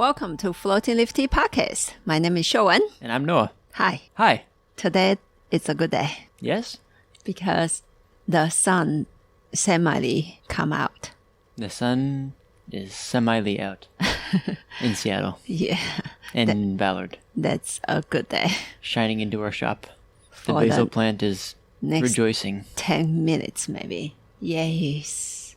Welcome to Floating Leaf Tea Podcast. My name is Showen. And I'm Noah. Hi. Hi. Today, it's a good day. Yes? Because the sun semi come out. The sun is semi out in Seattle. Yeah. And in Ballard. That's a good day. Shining into our shop. The For basil the plant is next rejoicing. 10 minutes maybe. Yes.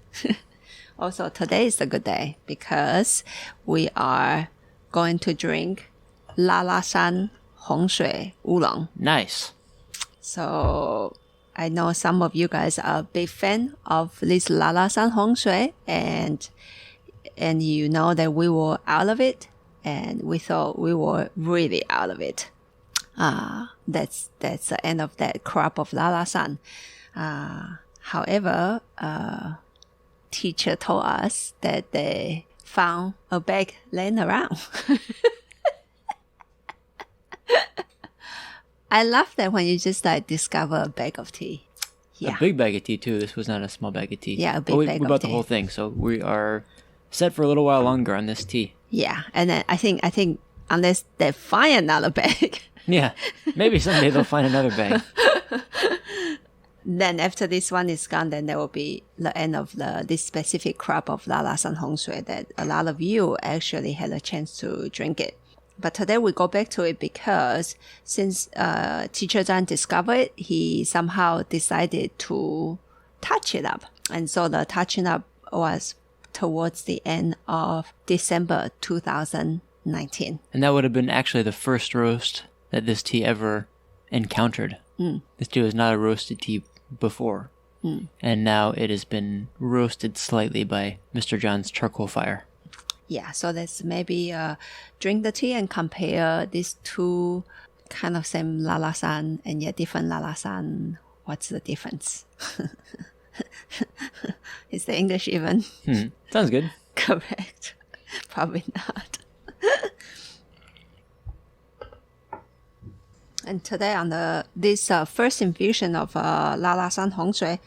Also, today is a good day because we are going to drink Lalashan 红水乌龙. Nice. So I know some of you guys are a big fan of this Lalashan 红水 and you know that we were out of it and we thought we were really out of it. That's the end of that crop of Lalashan. However, teacher told us that they found a bag laying around. I love that when you just discover a bag of tea. Yeah. A big bag of tea too. This was not a small bag of tea. Yeah, a big bag of tea. We bought the whole thing, so we are set for a little while longer on this tea. Yeah, and then I think unless they find another bag. Yeah, maybe someday they'll find another bag. Then after this one is gone, then there will be the end of this specific crop of Lalashan 红水 that a lot of you actually had a chance to drink it. But today we go back to it because since Teacher Zhang discovered it, he somehow decided to touch it up. And so the touching up was towards the end of December 2019. And that would have been actually the first roast that this tea ever encountered. This tea was not a roasted tea before. And now it has been roasted slightly by Mr. John's charcoal fire. Yeah, so let's maybe drink the tea and compare these two kind of same Lalashan and yet different Lalashan. What's the difference? Is the English even? Sounds good. Correct. Probably not. And today on this first infusion of Lalashan 红水,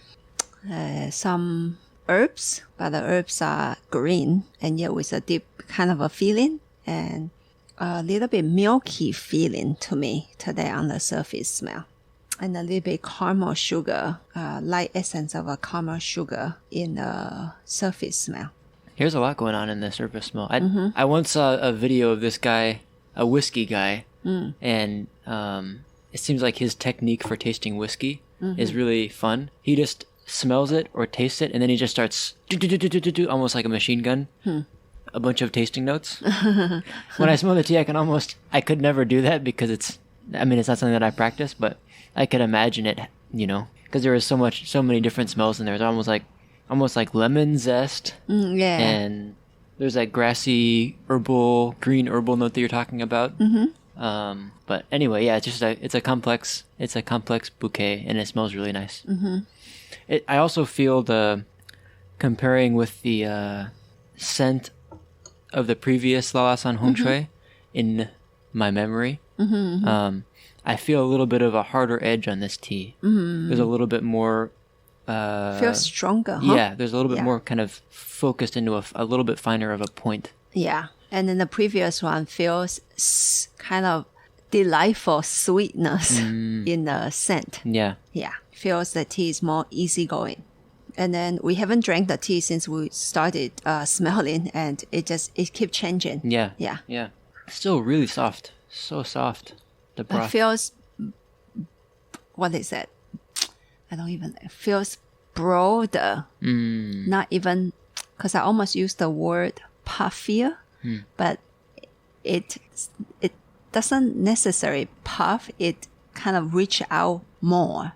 some herbs, but the herbs are green and yet with a deep kind of a feeling and a little bit milky feeling to me today on the surface smell. And a little bit caramel sugar, light essence of a caramel sugar in the surface smell. Here's a lot going on in the surface smell. I once saw a video of this guy, a whiskey guy, and it seems like his technique for tasting whiskey is really fun. He just smells it or tastes it, and then he just starts almost like a machine gun. A bunch of tasting notes. When I smell the tea, I could never do that because it's not something that I practice, but I could imagine it, because there is so many different smells in there. It's almost like lemon zest. Yeah. And there's that grassy green herbal note that you're talking about. But anyway, yeah, it's a complex bouquet, and it smells really nice. I also feel comparing with the scent of the previous Lalashan 红水in my memory. I feel a little bit of a harder edge on this tea. There's a little bit more. Feels stronger, huh? Yeah, there's a little bit more kind of focused into a little bit finer of a point. Yeah, and then the previous one feels kind of delightful sweetness in the scent. Yeah. Yeah, feels the tea is more easygoing. And then we haven't drank the tea since we started smelling, and it keeps changing. Yeah. Yeah. Yeah. Still really soft. So soft. The broth. It feels, what is it? It feels broader. Not even, because I almost used the word puffier, but it doesn't necessarily puff. It kind of reach out more.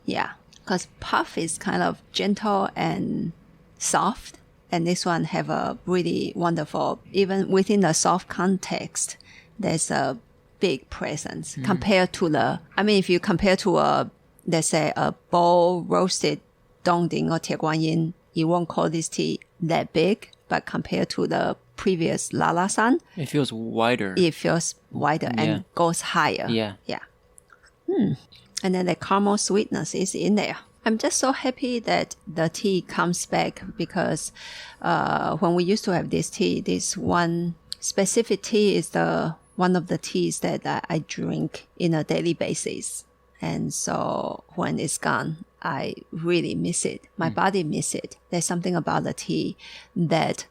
Yeah, because puff is kind of gentle and soft, and this one have a really wonderful, even within the soft context, there's a big presence compared to if you compare to let's say a bowl roasted dongding or tieguanyin, you won't call this tea that big, but compared to the previous Lalashan, it feels wider. It feels wider and goes higher. Yeah. Yeah. And then the caramel sweetness is in there. I'm just so happy that the tea comes back because when we used to have this tea, this one specific tea is one of the teas that I drink in a daily basis. And so when it's gone, I really miss it. My body miss it. There's something about the tea that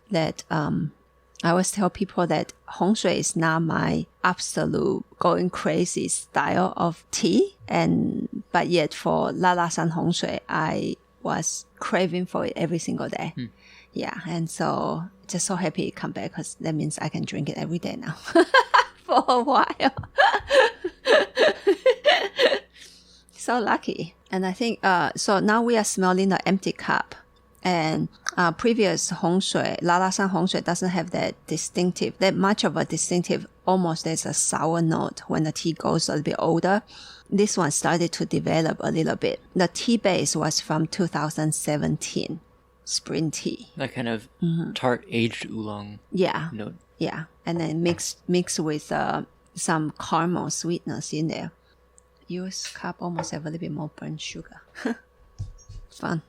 I always tell people that Hong Shui is not my absolute going crazy style of tea. But yet for Lalashan Hong Shui, I was craving for it every single day. Yeah. And so just so happy it come back because that means I can drink it every day now for a while. So lucky. And I think, so now we are smelling the empty cup. And previous Hong Shui, Lalashan Hong Shui doesn't have that much of a distinctive, almost there's a sour note when the tea goes a little bit older. This one started to develop a little bit. The tea base was from 2017, spring tea. That kind of tart aged oolong note. Yeah. And then mix with some caramel sweetness in there. Yours cup almost have a little bit more burnt sugar. Fun.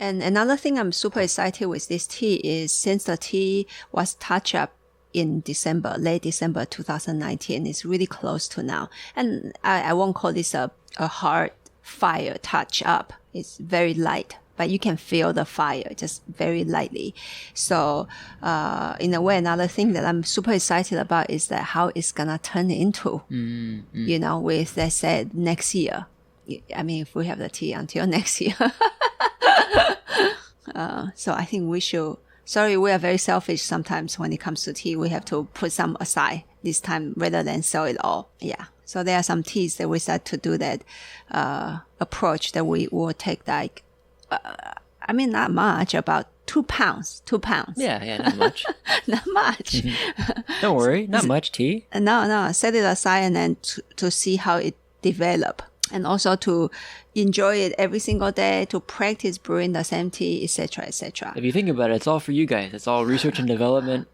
And another thing I'm super excited with this tea is since the tea was touched up in late December 2019, it's really close to now. And I won't call this a hard fire touch up. It's very light, but you can feel the fire just very lightly. So, in a way, another thing that I'm super excited about is that how it's gonna turn into, you know, with, let's say, next year. I mean, if we have the tea until next year. So I think we should, we are very selfish sometimes when it comes to tea. We have to put some aside this time rather than sell it all. Yeah. So there are some teas that we start to do that approach that we will take like, I mean, not much, about 2 pounds. Yeah, not much. Not much. Don't worry, not much tea. No, set it aside and then to see how it develop. And also to enjoy it every single day, to practice brewing the same tea, etc., etc. If you think about it, it's all for you guys. It's all research and development.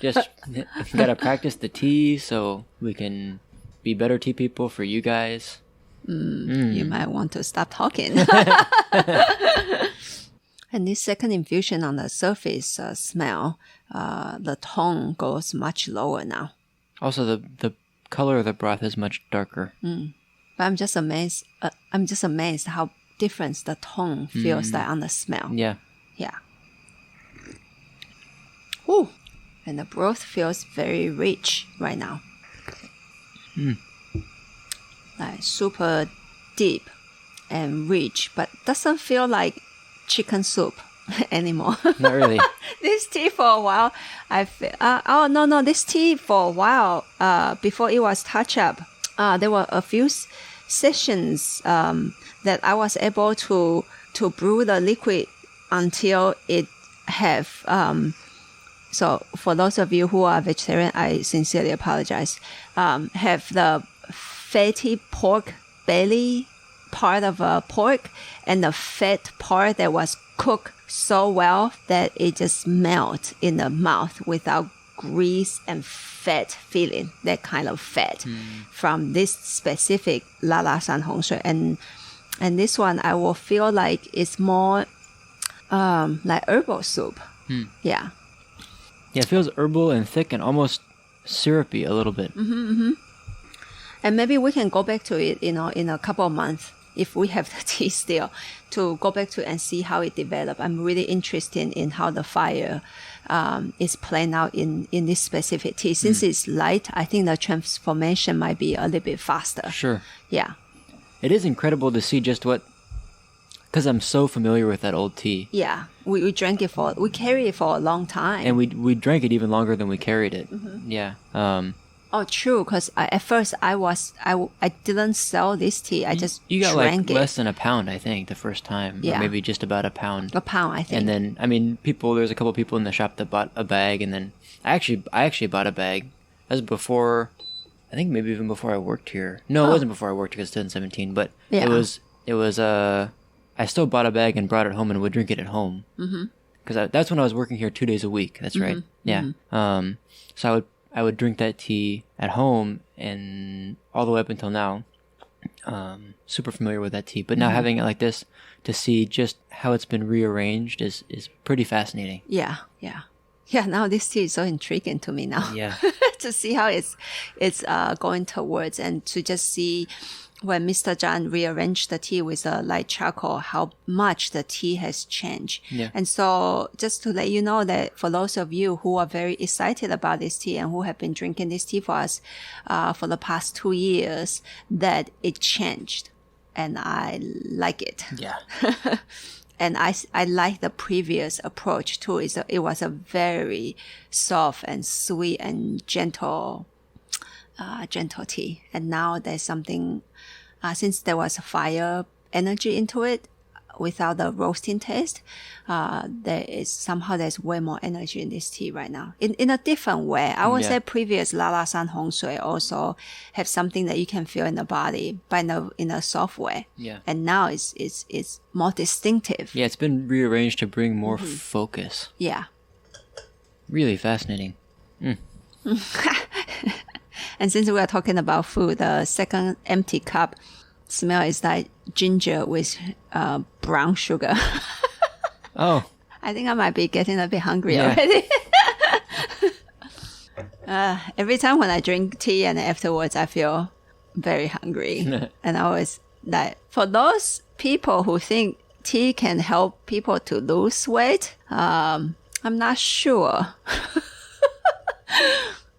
Just gotta practice the tea so we can be better tea people for you guys. You might want to stop talking. And this second infusion on the surface smell, the tone goes much lower now. Also, the color of the broth is much darker. But I'm just amazed how different the tone feels like on the smell. Yeah. Ooh. And the broth feels very rich right now. Like super deep and rich, but doesn't feel like chicken soup anymore. Not really. This tea for a while, I feel, this tea for a while, before it was touch up, there were a few sessions that I was able to brew the liquid until it have so for those of you who are vegetarian, I sincerely apologize, have the fatty pork belly part of a pork and the fat part that was cooked so well that it just melts in the mouth without grease and fat feeling, that kind of fat from this specific Lalashan Hong Shui. And this one I will feel like it's more like herbal soup. Yeah, it feels herbal and thick and almost syrupy a little bit. And maybe we can go back to it, in a couple of months if we have the tea still, to go back to and see how it developed. I'm really interested in how the fire is playing out in this specific tea. Since it's light, I think the transformation might be a little bit faster. Sure. Yeah. It is incredible to see just because I'm so familiar with that old tea. Yeah. We carried it for a long time. And we drank it even longer than we carried it. Yeah. Oh, true. Because at first I didn't sell this tea. I just you got drank like it. less than a pound, I think, the first time. Yeah. Or maybe just about a pound. A pound, I think. And then, I mean, there's a couple people in the shop that bought a bag, and then I actually bought a bag. That was before, I think maybe even before I worked here. No, it wasn't before I worked here, because it's 2017, but it was, I still bought a bag and brought it home and would drink it at home. Because that's when I was working here 2 days a week. That's right. Yeah. So I would drink that tea at home and all the way up until now. Super familiar with that tea. But now having it like this, to see just how it's been rearranged is pretty fascinating. Yeah. Yeah, now this tea is so intriguing to me now. Yeah. To see how it's going towards, and to just see when Mr. John rearranged the tea with a light charcoal, how much the tea has changed. Yeah. And so just to let you know that for those of you who are very excited about this tea and who have been drinking this tea for us for the past 2 years, that it changed. And I like it. Yeah. And I like the previous approach too. It was a very soft and sweet and gentle tea. And now there's something, since there was a fire energy into it, without the roasting taste, there's way more energy in this tea right now. In a different way. I would say previous Lalashan Hong Shui also have something that you can feel in the body, but in a soft way. Yeah. And now it's more distinctive. Yeah, it's been rearranged to bring more focus. Yeah. Really fascinating. And since we are talking about food, the second empty cup smell is like ginger with brown sugar. Oh. I think I might be getting a bit hungry already. Every time when I drink tea and afterwards I feel very hungry. And I always like, for those people who think tea can help people to lose weight, I'm not sure.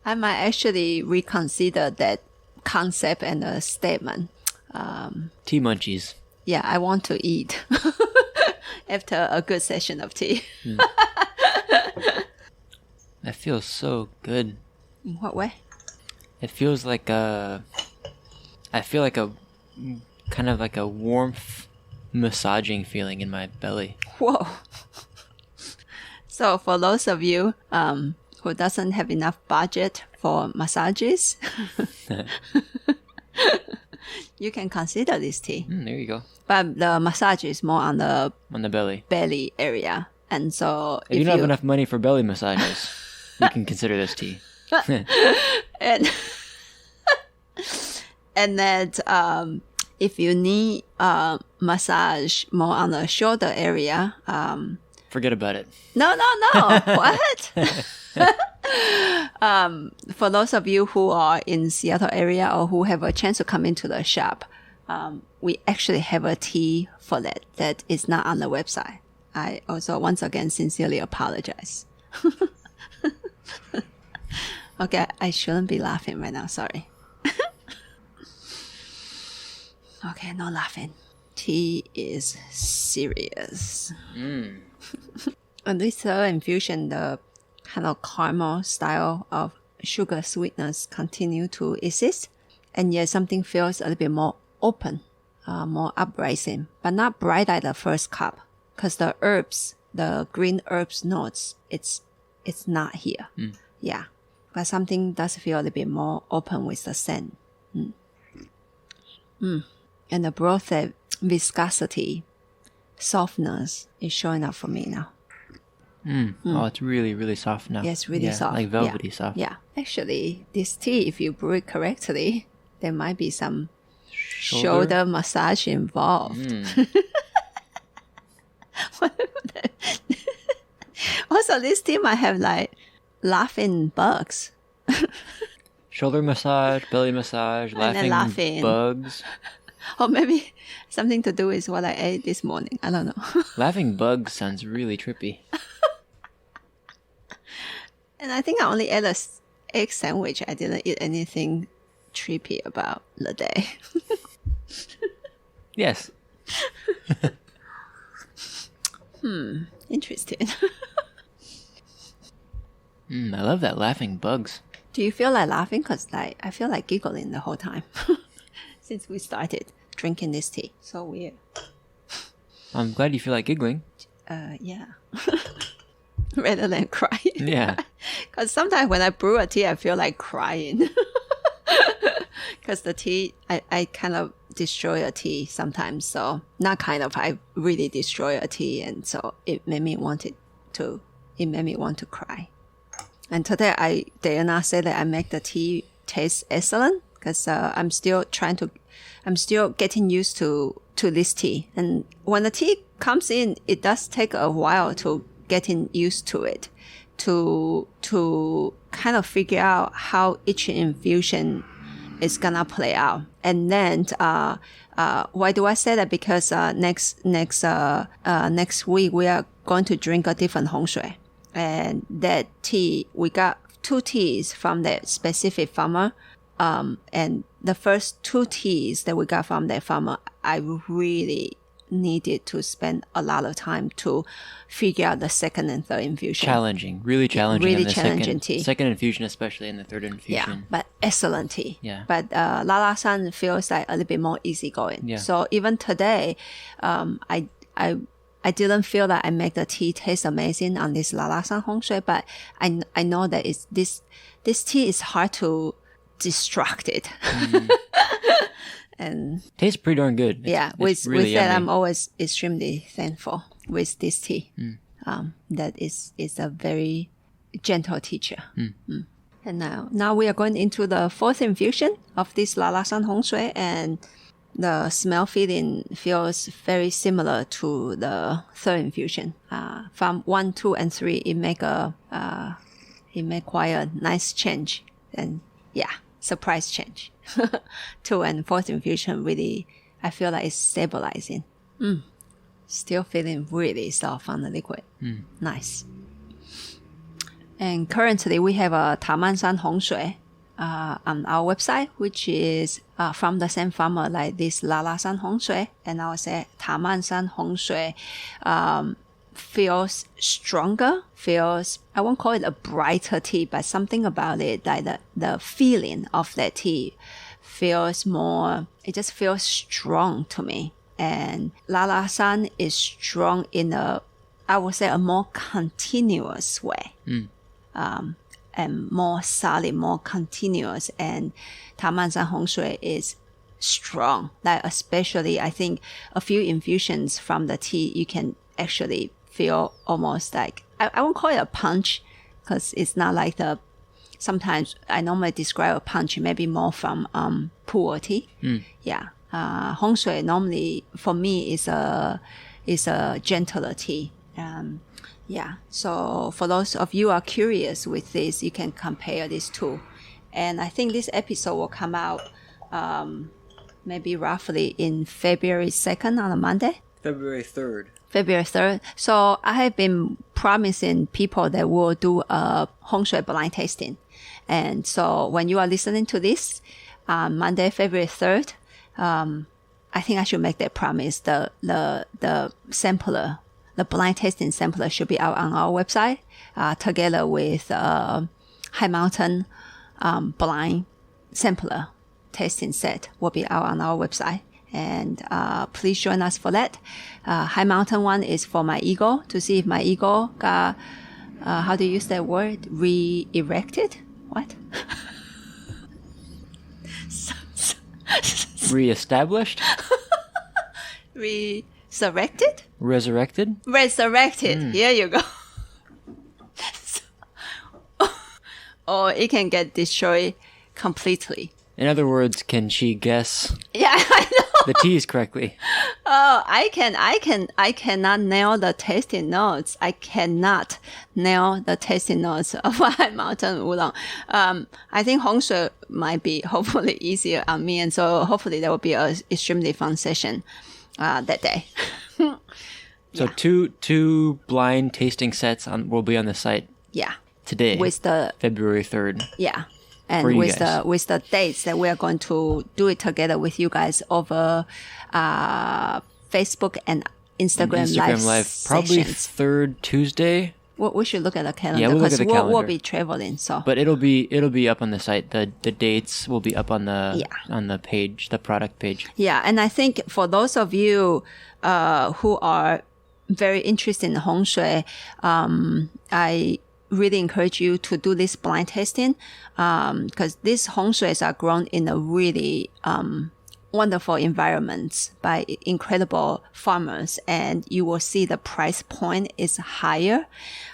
I might actually reconsider that concept and the statement. Tea munchies. Yeah, I want to eat after a good session of tea. That feels so good. In what way? It feels like I feel like a kind of like a warmth massaging feeling in my belly. Whoa. So for those of you who doesn't have enough budget for massages, you can consider this tea. There you go. But the massage is more on the belly area. And so if you don't have enough money for belly massages, you can consider this tea. and that if you need massage more on the shoulder area, forget about it. No. What? For those of you who are in Seattle area or who have a chance to come into the shop, we actually have a tea for that is not on the website. I also once again sincerely apologize. Okay, I shouldn't be laughing right now, sorry. Okay, no laughing. Tea is serious. And this infusion, the kind of caramel style of sugar sweetness continue to exist. And yet something feels a little bit more open, more uprising, but not bright like the first cup. Because the herbs, the green herbs notes, it's not here. Yeah. But something does feel a little bit more open with the scent. And the broth viscosity, softness is showing up for me now. Oh, it's really, really soft now. Yes, really soft. Like velvety soft. Yeah. Actually, this tea, if you brew it correctly, there might be some shoulder massage involved. Also, this tea might have like laughing bugs. Shoulder massage, belly massage, laughing bugs. Or maybe something to do with what I ate this morning. I don't know. Laughing bugs sounds really trippy. And I think I only ate an egg sandwich. I didn't eat anything trippy about the day. Yes. Interesting. I love that laughing bugs. Do you feel like laughing? Because like, I feel like giggling the whole time. Since we started drinking this tea. So weird. I'm glad you feel like giggling. Yeah. Rather than crying. Yeah. Because sometimes when I brew a tea, I feel like crying. Because the tea, I kind of destroy a tea sometimes. So not kind of, I really destroy a tea. And so it made me want to cry. And today I dare not say that I make the tea taste excellent. Because I'm still getting used to this tea. And when the tea comes in, it does take a while to getting used to it. to kind of figure out how each infusion is gonna play out. And then why do I say that? Because next week we are going to drink a different 红水, and that tea, we got 2 teas from that specific farmer. And the first 2 teas that we got from that farmer, I really needed to spend a lot of time to figure out the second and third infusion. Really challenging. Really challenging tea. Second infusion, especially in the third infusion. Yeah, but excellent tea. Yeah. But Lalashan feels like a little bit more easygoing. Yeah. So even today, I didn't feel that I make the tea taste amazing on this Lalashan 红水, but I know that this tea is hard to distract it. And tastes pretty darn good. With really that, yummy. I'm always extremely thankful with this tea. That is a very gentle teacher. And now we are going into the 4th infusion of this Lalashan 红水, and the smell feeling feels very similar to the 3rd infusion. From 1, 2, and 3, it make quite a nice change, and surprise change. 2 and 4th infusion really, I feel like it's stabilizing. Still feeling really soft on the liquid. Nice. And currently we have a 塔曼山红水 on our website, which is from the same farmer like this Lalashan 红水. And I would say 塔曼山红水 feels stronger, I won't call it a brighter tea, but something about it, like the feeling of that tea feels more, it just feels strong to me. And Lalashan is strong in I would say a more continuous way. And more solid, more continuous. And 塔曼山红水 is strong. Like especially, I think a few infusions from the tea, you can actually feel almost like, I won't call it a punch, because it's not like sometimes I normally describe a punch maybe more from pu'er tea. Yeah. 红水 normally for me is a gentler tea. So for those of you who are curious with this, you can compare these two. And I think this episode will come out maybe roughly in February 2nd on a Monday. February 3rd. February 3rd. So I have been promising people that we'll do a 红水 blind tasting. And so when you are listening to this, Monday, February 3rd, I think I should make that promise. The sampler, the blind tasting sampler should be out on our website, together with High Mountain blind sampler tasting set will be out on our website. And please join us for that. High Mountain one is for my ego, to see if my ego got, how do you use that word? Re-erected? What? Re-established? Resurrected? Resurrected? Resurrected. Here you go. Or it can get destroyed completely. In other words, can she guess Yeah, I know. the teas correctly? Oh, I cannot nail the tasting notes. I cannot nail the tasting notes of High Mountain Oolong. I think 红水 might be hopefully easier on me, and so hopefully there will be an extremely fun session that day. So two blind tasting sets will be on the site. Yeah. Today. With the February 3rd. Yeah. And with the dates that we are going to do it together with you guys over Facebook and Instagram live probably sessions. 3rd Tuesday. Well, we should look at the calendar. Yeah, we'll look at the calendar. We'll be traveling, so. But it'll be up on the site. The dates will be up on the page, the product page. Yeah, and I think for those of you who are very interested in 红水, I really encourage you to do this blind tasting, because these 红水 are grown in a really wonderful environments by incredible farmers, and you will see the price point is higher.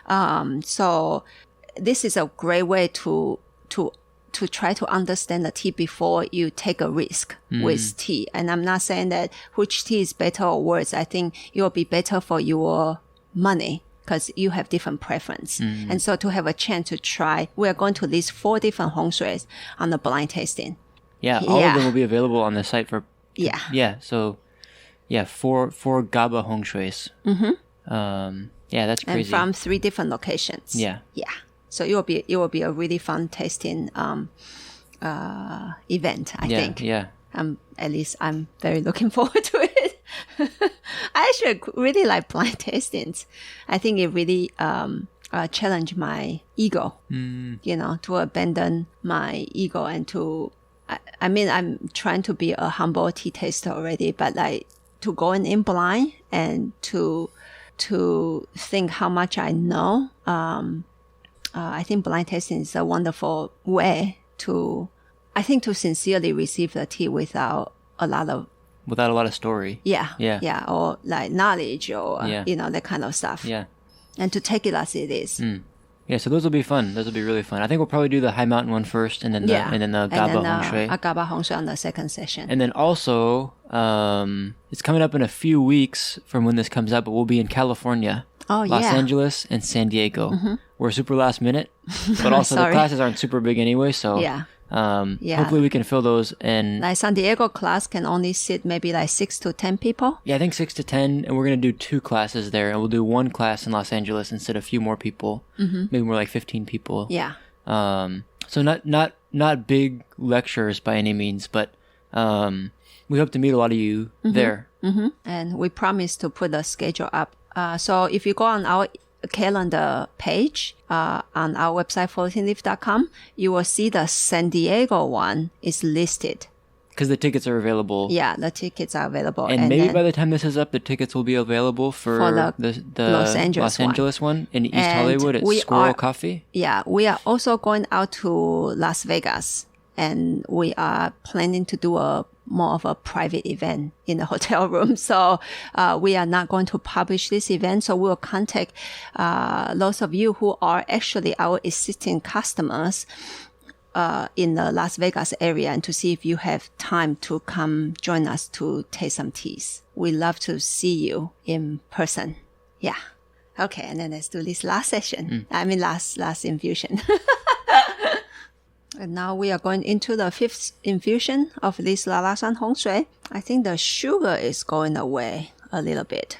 So this is a great way to try to understand the tea before you take a risk with tea. And I'm not saying that which tea is better or worse. I think it will be better for your money, because you have different preference. And so to have a chance to try, we are going to list 4 different hong shuis on the blind tasting. Yeah, all of them will be available on the site for... So 4 GABA hong shuis. Yeah, that's crazy. And from 3 different locations. Yeah. So it will be a really fun tasting event, I think. Yeah. At least I'm very looking forward to it. I actually really like blind tastings. I think it really challenged my ego, to abandon my ego and to, I mean, I'm trying to be a humble tea taster already, but like to go in blind and to think how much I know. I think blind tasting is a wonderful way to sincerely receive the tea without a lot of story. Yeah. Or like knowledge or, that kind of stuff. Yeah. And to take it as it is. Yeah, so those will be fun. Those will be really fun. I think we'll probably do the High Mountain one first and then the GABA hong shui. A GABA hong shui on the second session. And then also, it's coming up in a few weeks from when this comes out, but we'll be in California. Los Angeles and San Diego. We're super last minute, but also the classes aren't super big anyway, so hopefully we can fill those. And like San Diego class can only sit maybe like 6 to 10 people. Yeah, I think 6 to 10, and we're going to do 2 classes there, and we'll do 1 class in Los Angeles instead of a few more people, maybe more like 15 people. Yeah. So not big lectures by any means, but we hope to meet a lot of you there. And we promise to put the schedule up. So if you go on our calendar page on our website, floatingleaf.com, you will see the San Diego one is listed. Because the tickets are available. Yeah, the tickets are available. And maybe by the time this is up, the tickets will be available for the Los Angeles one in East Hollywood at Squirrel Coffee. Yeah, we are also going out to Las Vegas. And we are planning to do more of a private event in the hotel room. So we are not going to publish this event. So we'll contact those of you who are actually our existing customers in the Las Vegas area and to see if you have time to come join us to taste some teas. We love to see you in person. Yeah. Okay, and then let's do this last session. I mean last infusion. And now we are going into the 5th infusion of this Lalashan hong shui. I think the sugar is going away a little bit.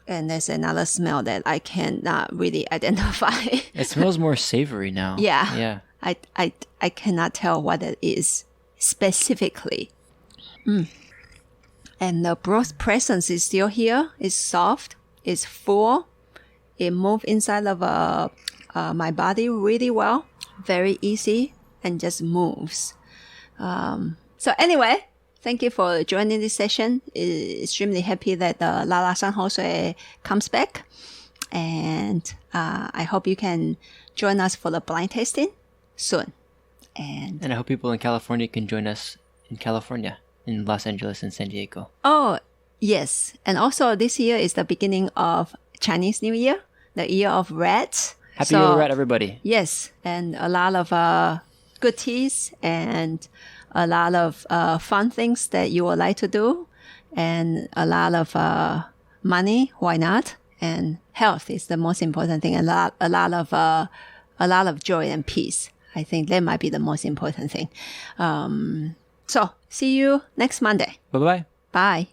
And there's another smell that I cannot really identify. It smells more savory now. Yeah. I cannot tell what it is specifically. And the broth presence is still here. It's soft. It's full. It moves inside of my body really well. Very easy. And just moves. So anyway, thank you for joining this session. Extremely happy that the Lalashan hong shui comes back. And I hope you can join us for the blind tasting soon. And I hope people in California can join us in California, in Los Angeles and San Diego. Oh, yes. And also this year is the beginning of Chinese New Year, the year of rats. Happy Year of Rat, everybody. Yes. And a lot of good teas and a lot of fun things that you would like to do and a lot of money, why not? And health is the most important thing. A lot of joy and peace. I think that might be the most important thing. So see you next Monday. Bye-bye. Bye.